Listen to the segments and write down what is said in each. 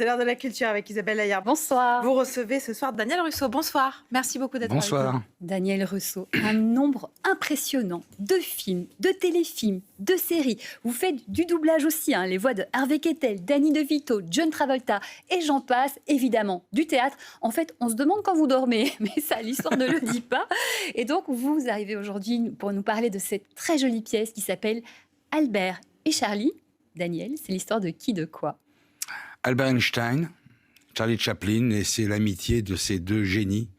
C'est l'heure de la culture avec Isabelle Laillard. Bonsoir. Vous recevez ce soir Daniel Russo. Bonsoir. Merci beaucoup d'être avec nous. Bonsoir. Daniel Russo, un nombre impressionnant de films, de téléfilms, de séries. Vous faites du doublage aussi, les voix de Harvey Keitel, Danny DeVito, John Travolta et j'en passe, évidemment, du théâtre. En fait, on se demande quand vous dormez, mais ça, l'histoire ne le dit pas. Et donc, vous arrivez aujourd'hui pour nous parler de cette très jolie pièce qui s'appelle Albert et Charlie. Daniel, c'est l'histoire de qui, de quoi? Albert Einstein, Charlie Chaplin, et c'est l'amitié de ces deux génies.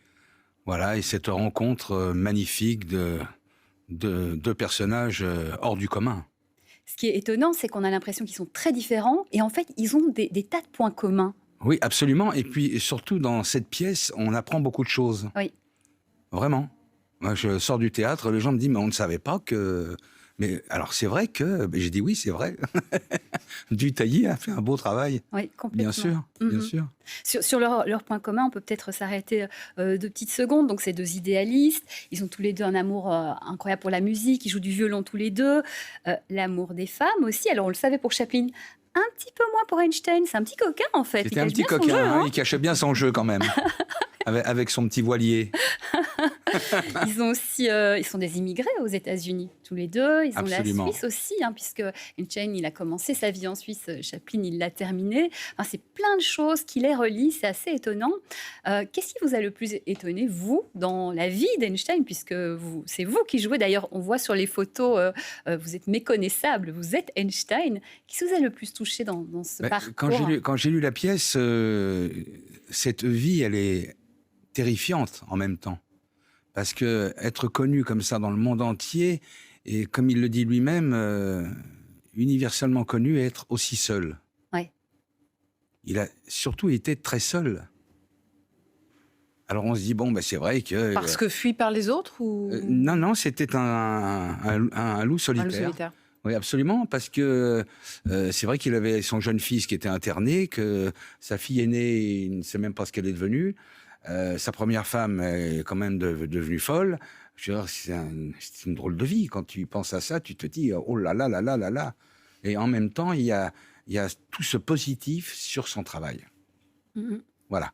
Voilà, et cette rencontre magnifique de deux personnages hors du commun. Ce qui est étonnant, c'est qu'on a l'impression qu'ils sont très différents et en fait, ils ont des tas de points communs. Oui, absolument. Et puis, surtout, dans cette pièce, on apprend beaucoup de choses. Oui. Vraiment. Moi, je sors du théâtre, les gens me disent, mais on ne savait pas que... Mais alors, c'est vrai que... J'ai dit oui, c'est vrai. Dutheilly a fait un beau travail. Oui, complètement. Bien sûr, bien sûr. Sur leur point commun, on peut peut-être s'arrêter 2 petites secondes. Donc, c'est 2 idéalistes. Ils ont tous les deux un amour incroyable pour la musique. Ils jouent du violon tous les deux. L'amour des femmes aussi. Alors, on le savait pour Chaplin. Un petit peu moins pour Einstein. C'est un petit coquin, en fait. C'était un petit coquin. Il cachait bien son jeu, quand même. avec son petit voilier. Ils sont des immigrés aux États-Unis, tous les deux. Ils ont Absolument. la Suisse aussi, puisque Einstein, il a commencé sa vie en Suisse, Chaplin, il l'a terminée. Enfin, c'est plein de choses qui les relient, c'est assez étonnant. Qu'est-ce qui vous a le plus étonné, vous, dans la vie d'Einstein, puisque c'est vous qui jouez, d'ailleurs, on voit sur les photos, vous êtes méconnaissable, vous êtes Einstein. Qu'est-ce qui vous a le plus touché dans ce parcours? Quand j'ai lu la pièce, cette vie, elle est terrifiante en même temps. Parce que être connu comme ça dans le monde entier, et comme il le dit lui-même, universellement connu et être aussi seul. Ouais. Il a surtout été très seul. Alors on se dit, bon, c'est vrai que... Parce que fui par les autres ou... Non, c'était un loup solitaire. Un loup solitaire. Oui, absolument, parce que c'est vrai qu'il avait son jeune fils qui était interné, que sa fille aînée, il ne sait même pas ce qu'elle est devenue. Sa première femme est quand même devenue folle. Je veux dire, c'est une drôle de vie. Quand tu penses à ça, tu te dis, oh là là là là là là. Et en même temps, il y a tout ce positif sur son travail. Mm-hmm. Voilà.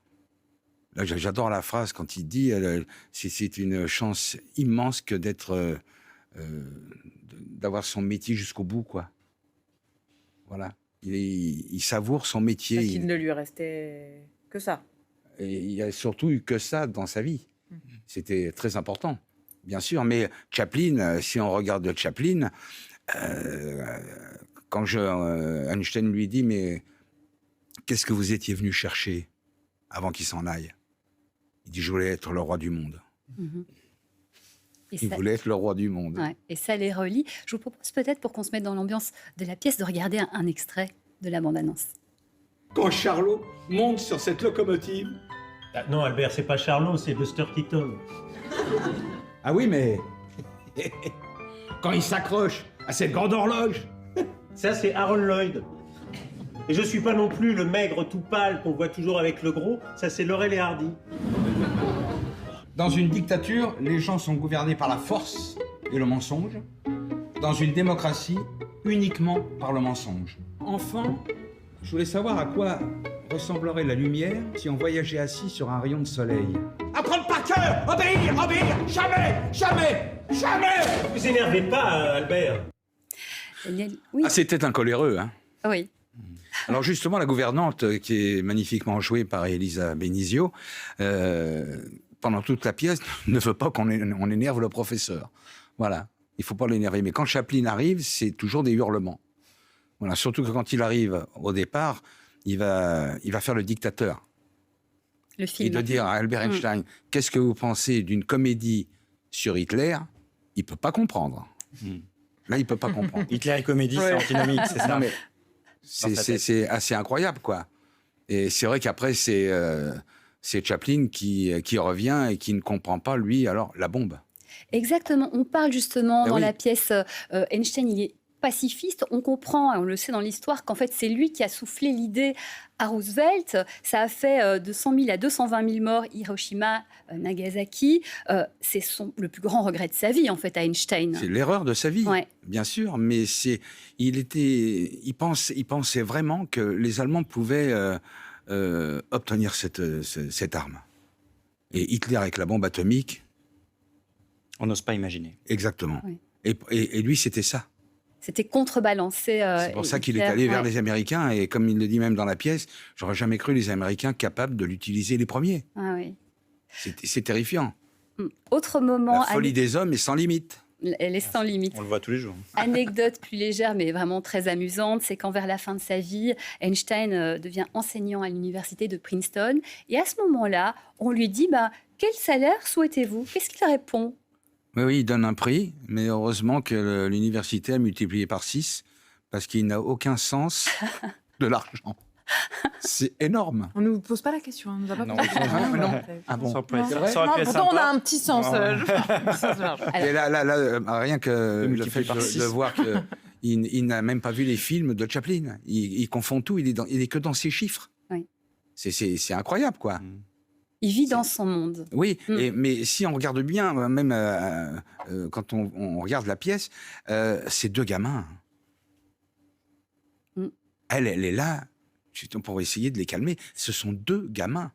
Là, j'adore la phrase quand il dit, c'est une chance immense que d'avoir son métier jusqu'au bout, quoi. Voilà. Il savoure son métier. Parce qu'il ne lui restait que ça. Et il n'y a surtout eu que ça dans sa vie. C'était très important, bien sûr. Mais Chaplin, si on regarde Chaplin, quand Einstein lui dit « Mais qu'est-ce que vous étiez venu chercher avant qu'il s'en aille ?» Il dit « Je voulais être le roi du monde. Il voulait être le roi du monde. Ouais, et ça les relie. Je vous propose peut-être, pour qu'on se mette dans l'ambiance de la pièce, de regarder un extrait de la bande-annonce. Quand Charlot monte sur cette locomotive... Ah non, Albert, c'est pas Charlot, c'est Buster Keaton. Ah oui, mais... quand il s'accroche à cette grande horloge... Ça, c'est Aaron Lloyd. Et je suis pas non plus le maigre tout pâle qu'on voit toujours avec le gros. Ça, c'est Laurel et Hardy. Dans une dictature, les gens sont gouvernés par la force et le mensonge. Dans une démocratie, uniquement par le mensonge. Enfin, je voulais savoir à quoi ressemblerait la lumière si on voyageait assis sur un rayon de soleil. Apprendre par cœur, obéir, jamais. Vous énervez pas, Albert. Oui. Ah, c'était un coléreux, hein. Oui. Alors justement, la gouvernante, qui est magnifiquement jouée par Elisa Benizio, pendant toute la pièce, ne veut pas qu'on énerve le professeur. Voilà, il ne faut pas l'énerver. Mais quand Chaplin arrive, c'est toujours des hurlements. Voilà, surtout que quand il arrive au départ, il va faire le dictateur. Le film. Et de dire à Albert Einstein, qu'est-ce que vous pensez d'une comédie sur Hitler? Il ne peut pas comprendre. Là, il ne peut pas comprendre. Hitler et comédie, c'est antinomique, c'est ça? Non, mais c'est assez incroyable, quoi. Et c'est vrai qu'après, c'est Chaplin qui revient et qui ne comprend pas, lui, alors, la bombe. Exactement. On parle justement dans oui. la pièce, Einstein, il est pacifiste. On comprend, et on le sait dans l'histoire, qu'en fait, c'est lui qui a soufflé l'idée à Roosevelt. Ça a fait de 100 000 à 220 000 morts, Hiroshima, Nagasaki. C'est le plus grand regret de sa vie, en fait, à Einstein. C'est l'erreur de sa vie, Ouais. bien sûr, mais il pensait vraiment que les Allemands pouvaient obtenir cette arme. Et Hitler avec la bombe atomique, On n'ose pas imaginer. exactement. Oui. Et lui, c'était ça. C'était contrebalancé. C'est pour ça qu'il est allé vers les Américains. Et comme il le dit même dans la pièce, j'aurais jamais cru les Américains capables de l'utiliser les premiers. Ah, oui. C'est terrifiant. Autre moment, La folie des hommes est sans limite. elle est sans limite. On le voit tous les jours. Anecdote plus légère, mais vraiment très amusante, c'est quand vers la fin de sa vie, Einstein devient enseignant à l'université de Princeton. Et à ce moment-là, on lui dit quel salaire souhaitez-vous? Qu'est-ce qu'il répond? Oui, il donne un prix, mais heureusement que l'université a multiplié par 6 parce qu'il n'a aucun sens de l'argent. C'est énorme. On ne nous pose pas la question. On nous a pas Non. posé la question. Ah, non. Ah bon, Non, ça aurait pu être pourtant, on sympa. a un petit sens. Et là, rien que le multiplié fait par de 6. voir qu'il n'a même pas vu les films de Chaplin. Il confond tout, il est que dans ses chiffres. Oui. C'est incroyable, quoi. Il vit dans son monde. Oui, mais si on regarde bien, même quand on regarde la pièce, c'est 2 gamins. Mm. Elle est là pour essayer de les calmer. Ce sont 2 gamins.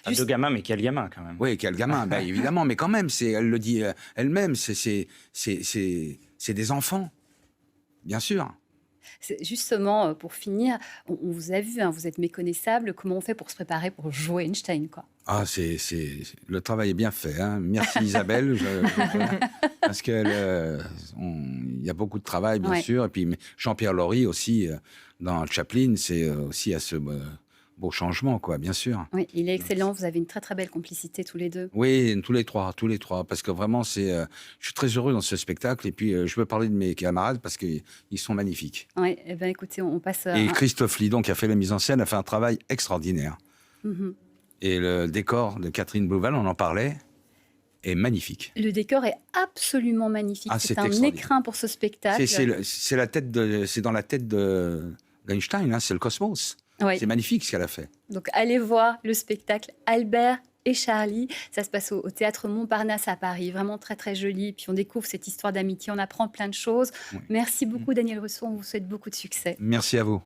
Ah, 2 gamins, mais quel gamin quand même. Oui, quel gamin, évidemment, mais quand même, elle le dit elle-même, c'est des enfants, bien sûr. Justement, pour finir, on vous a vu, vous êtes méconnaissable. Comment on fait pour se préparer pour jouer Einstein, quoi? Ah, le travail est bien fait. Hein. Merci Isabelle, parce qu'il y a beaucoup de travail, bien sûr. Et puis Jean-Pierre Laury aussi, dans Chaplin, c'est aussi à ce beau changement, quoi, bien sûr. Oui, il est excellent. Vous avez une très très belle complicité tous les deux. Oui, tous les trois, parce que vraiment, je suis très heureux dans ce spectacle. Et puis, je veux parler de mes camarades parce qu'ils sont magnifiques. Oui, eh ben, écoutez, on passe. Et Christophe Lidon, qui a fait la mise en scène, a fait un travail extraordinaire. Mhm. Et le décor de Catherine Blouval, on en parlait, est magnifique. Le décor est absolument magnifique. Ah, c'est c'est un extraordinaire. écrin pour ce spectacle. C'est dans la tête d'Einstein, hein, c'est le cosmos. Oui. C'est magnifique ce qu'elle a fait. Donc allez voir le spectacle Albert et Charlie. Ça se passe au Théâtre Montparnasse à Paris. Vraiment très très joli. Puis on découvre cette histoire d'amitié, on apprend plein de choses. Oui. Merci beaucoup Daniel Rousseau, on vous souhaite beaucoup de succès. Merci à vous.